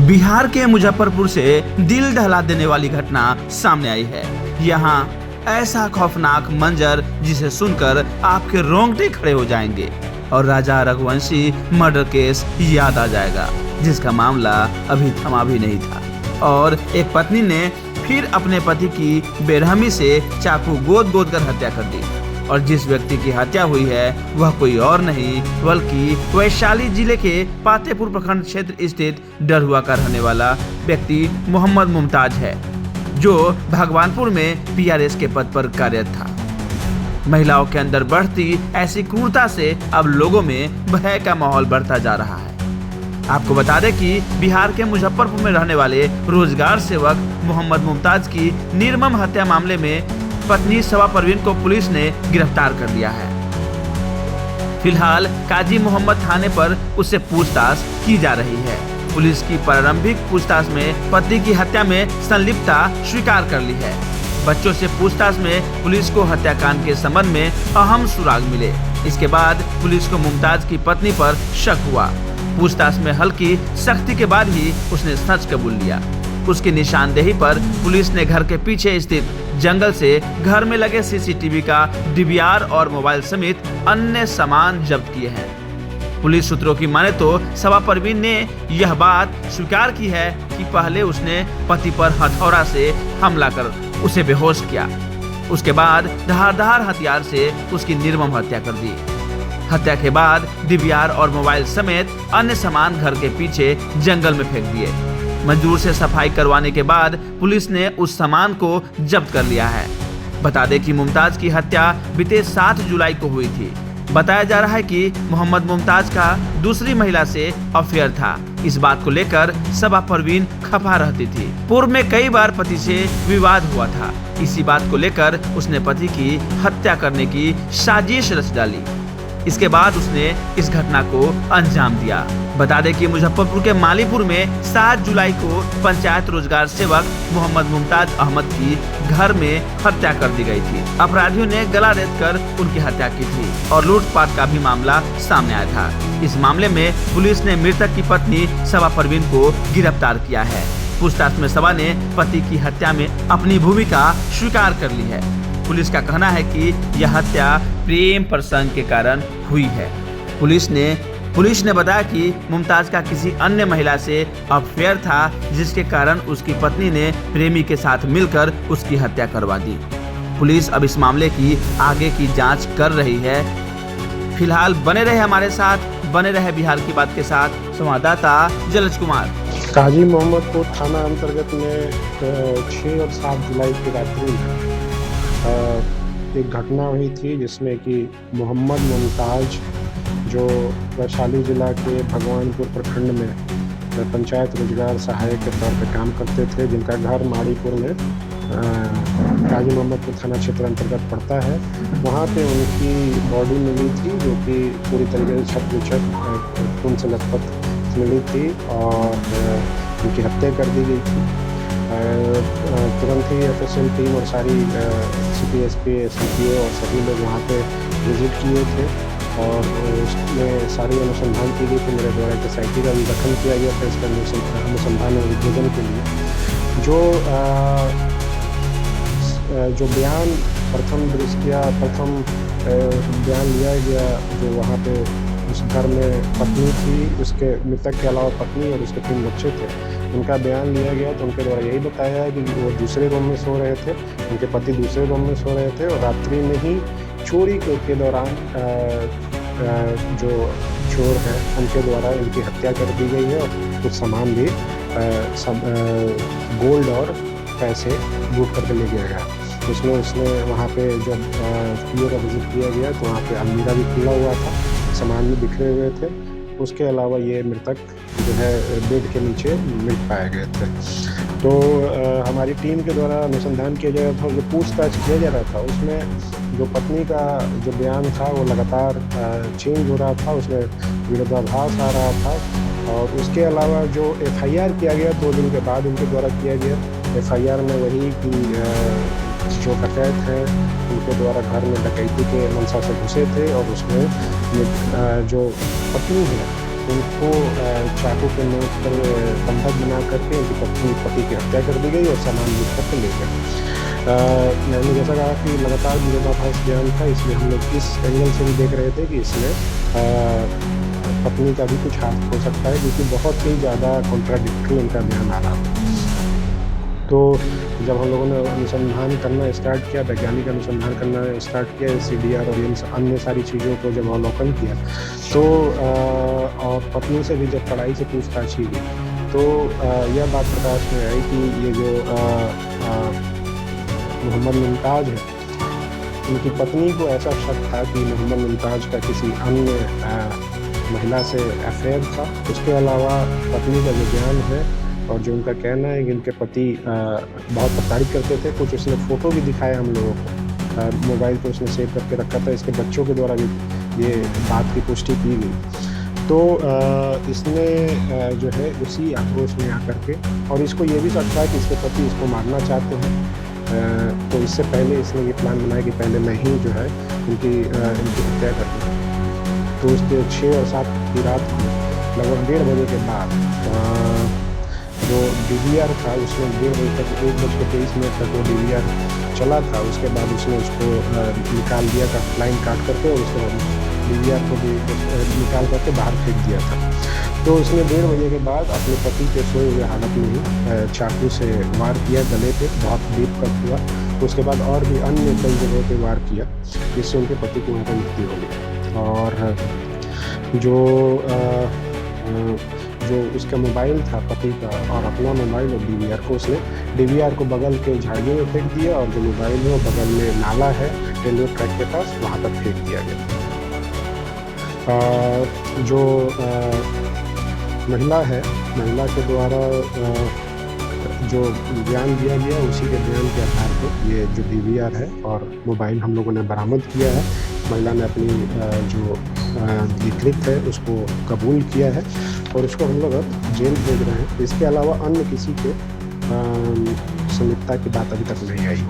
बिहार के मुजफ्फरपुर से दिल दहला देने वाली घटना सामने आई है। यहाँ ऐसा खौफनाक मंजर जिसे सुनकर आपके रोंगटे खड़े हो जाएंगे और राजा रघुवंशी मर्डर केस याद आ जाएगा, जिसका मामला अभी थमा भी नहीं था और एक पत्नी ने फिर अपने पति की बेरहमी से चाकू गोद गोद कर हत्या कर दी। और जिस व्यक्ति की हत्या हुई है वह कोई और नहीं बल्कि वैशाली जिले के पातेपुर प्रखंड क्षेत्र स्थित डरहुआ का रहने वाला व्यक्ति मोहम्मद मुमताज है, जो भगवानपुर में पीआरएस के पद पर कार्यरत था। महिलाओं के अंदर बढ़ती ऐसी क्रूरता से अब लोगों में भय का माहौल बढ़ता जा रहा है। आपको बता दें कि बिहार के मुजफ्फरपुर में रहने वाले रोजगार सेवक मोहम्मद मुमताज की निर्मम हत्या मामले में पत्नी सवा परवीन को पुलिस ने गिरफ्तार कर लिया है। फिलहाल काजी मोहम्मद थाने पर उससे पूछताछ की जा रही है। पुलिस की प्रारंभिक पूछताछ में पति की हत्या में संलिप्तता स्वीकार कर ली है। बच्चों से पूछताछ में पुलिस को हत्याकांड के संबंध में अहम सुराग मिले। इसके बाद पुलिस को मुमताज की पत्नी पर शक हुआ। पूछताछ में हल्की सख्ती के बाद ही उसने सच कबूल लिया। उसकी निशानदेही पर पुलिस ने घर के पीछे स्थित जंगल से घर में लगे सीसीटीवी का डीवीआर और मोबाइल समेत अन्य सामान जब्त किए हैं। पुलिस सूत्रों की माने तो सवा परवीन ने यह बात स्वीकार की है कि पहले उसने पति पर हथौड़ा से हमला कर उसे बेहोश किया। उसके बाद धारदार हथियार से उसकी निर्मम हत्या कर दी। हत्या के बाद डीवीआर और मोबाइल समेत अन्य सामान घर के पीछे जंगल में फेंक दिए। मजदूर से सफाई करवाने के बाद पुलिस ने उस सामान को जब्त कर लिया है। बता दें कि मुमताज की हत्या बीते 7 जुलाई को हुई थी। बताया जा रहा है कि मोहम्मद मुमताज का दूसरी महिला से अफेयर था। इस बात को लेकर सबा परवीन खफा रहती थी। पूर्व में कई बार पति से विवाद हुआ था। इसी बात को लेकर उसने पति की हत्या करने की साजिश रच डाली। इसके बाद उसने इस घटना को अंजाम दिया। बता दें कि मुजफ्फरपुर के मालीपुर में 7 जुलाई को पंचायत रोजगार सेवक मोहम्मद मुमताज अहमद की घर में हत्या कर दी गई थी। अपराधियों ने गला रेतकर उनकी हत्या की थी और लूटपाट का भी मामला सामने आया था। इस मामले में पुलिस ने मृतक की पत्नी सवा परवीन को गिरफ्तार किया है। पूछताछ में सवा ने पति की हत्या में अपनी भूमिका स्वीकार कर ली है। पुलिस का कहना है कि यह हत्या प्रेम प्रसंग के कारण हुई है। पुलिस ने बताया कि मुमताज का किसी अन्य महिला से अफेयर था, जिसके कारण उसकी पत्नी ने प्रेमी के साथ मिलकर उसकी हत्या करवा दी। पुलिस अब इस मामले की आगे की जांच कर रही है। फिलहाल बने रहे हमारे साथ, बने रहे बिहार की बात के साथ संवाददाता जलज कुमार। काजी मोहम्मदपुर थाना अंतर्गत में 6 और 7 जुलाई की रात्रि में एक घटना हुई थी, जिसमें कि मोहम्मद मुमताज जो वैशाली जिला के भगवानपुर प्रखंड में पंचायत रोजगार सहायक के तौर पर काम करते थे, जिनका घर माड़ीपुर में काजी मोहम्मदपुर थाना क्षेत्र अंतर्गत पड़ता है। वहाँ पे उनकी बॉडी मिली थी, जो कि पूरी तरीके से छत खून से लथपथ मिली थी और उनकी हत्या कर दी गई थी। तुरंत ही एफएसएल टीम और सारी सीपीएसपी एसपीओ और सभी लोग वहाँ पे विजिट किए थे और उसमें सारी अनुसंधान की गई थी। मेरे द्वारा एक SIT का भी गठन किया गया था इसका अनुसंधान और उद्भेदन के लिए। जो बयान प्रथम बयान लिया गया, जो वहाँ पे उस घर में पत्नी थी, उसके मृतक के अलावा पत्नी और उसके 3 बच्चे थे, उनका बयान लिया गया। तो उनके द्वारा यही बताया है कि वो दूसरे रूम में सो रहे थे, उनके पति दूसरे रूम में सो रहे थे और रात्रि में ही चोरी के दौरान जो चोर हैं उनके द्वारा इनकी हत्या कर दी गई है और कुछ सामान भी गोल्ड और पैसे लूट करके ले गया गया। उसने वहाँ पे जब PO का विजिट किया गया तो वहाँ पे अलमीरा भी खुला हुआ था, सामान भी बिखरे हुए थे। उसके अलावा ये मृतक जो है बेड के नीचे मृत पाए गए थे। तो हमारी टीम के द्वारा अनुसंधान किया जा रहा था, जो पूछताछ किया जा रहा था, उसमें जो पत्नी का जो बयान था वो लगातार चेंज हो रहा था, उसमें विरोधाभास आ रहा था। और उसके अलावा जो FIR किया गया 2 दिन के बाद उनके द्वारा किया गया, FIR में वही कि जो डकैत हैं उनके द्वारा घर में डकैती के मंशा से घुसे थे और उसमें जो पत्नी है उनको चाकू के नोक पर बंधक बना करके उनकी पति की हत्या कर दी गई और सामान लूट करके ले गए। मैंने जैसा कहा कि लगातार विरोधाभास बयान था, इसलिए हम लोग इस एंगल से भी देख रहे थे कि इसमें पत्नी का भी कुछ हाथ हो सकता है, क्योंकि बहुत ही ज़्यादा कॉन्ट्राडिक्टरी उनका बयान आ रहा था। तो जब हम लोगों ने अनुसंधान करना स्टार्ट किया, वैज्ञानिक अनुसंधान करना स्टार्ट किया, CDR और इन अन्य सारी चीज़ों को जब अवलोकन किया, तो और पत्नी से भी जब कड़ाई से पूछताछ की गई, तो यह बात प्रकाश में आई कि ये जो मोहम्मद मुमताज़ है, उनकी पत्नी को ऐसा शक था कि मोहम्मद मुमताज़ का किसी अन्य महिला से अफेयर था। उसके अलावा पत्नी का जो बयान है और जो उनका कहना है कि उनके पति बहुत प्रताड़ित करते थे, कुछ उसने फ़ोटो भी दिखाया हम लोगों को, मोबाइल पर उसने सेव करके रखा था, इसके बच्चों के द्वारा भी ये बात की पुष्टि की गई। तो इसने जो है उसी आक्रोश में आकर के, और इसको ये भी शक था कि इसके पति इसको मारना चाहते हैं, तो इससे पहले इसने ये प्लान बनाया कि पहले मैं ही जो है इनकी हत्या कर दूँ। तो उसके 6 और 7 की रात को लगभग 1:30 बजे के बाद जो DVR था उसमें 1:30 बजे तक 1:23 तक वो DVR चला था। उसके बाद उसने उसको निकाल दिया था, लाइन काट करके, और उसके बाद DVR को भी निकाल करके बाहर फेंक दिया था। तो उसने 1:30 बजे के बाद अपने पति के सोए हुए हालत में ही चाकू से वार किया गले पे, बहुत डीप कट हुआ। उसके बाद और भी अन्य कई जगहों पे वार किया, जिससे उनके पति को वहाँ पर मृत्यु हो गई। और जो उसका मोबाइल था पति का, और अपना मोबाइल और DVR को, उसने DVR को बगल के झाड़ियों में फेंक दिया, और जो मोबाइल है वो बगल में नाला है रेलवे ट्रैक के पास, वहाँ तक फेंक दिया गया। जो महिला है, महिला के द्वारा जो बयान दिया गया, उसी के बयान के आधार पर ये जो DVR है और मोबाइल हम लोगों ने बरामद किया है। महिला ने अपनी जो कृत्य है उसको कबूल किया है, और उसको हम लोग अब जेल भेज रहे हैं। इसके अलावा अन्य किसी के संलिप्तता की बात अभी तक नहीं आई।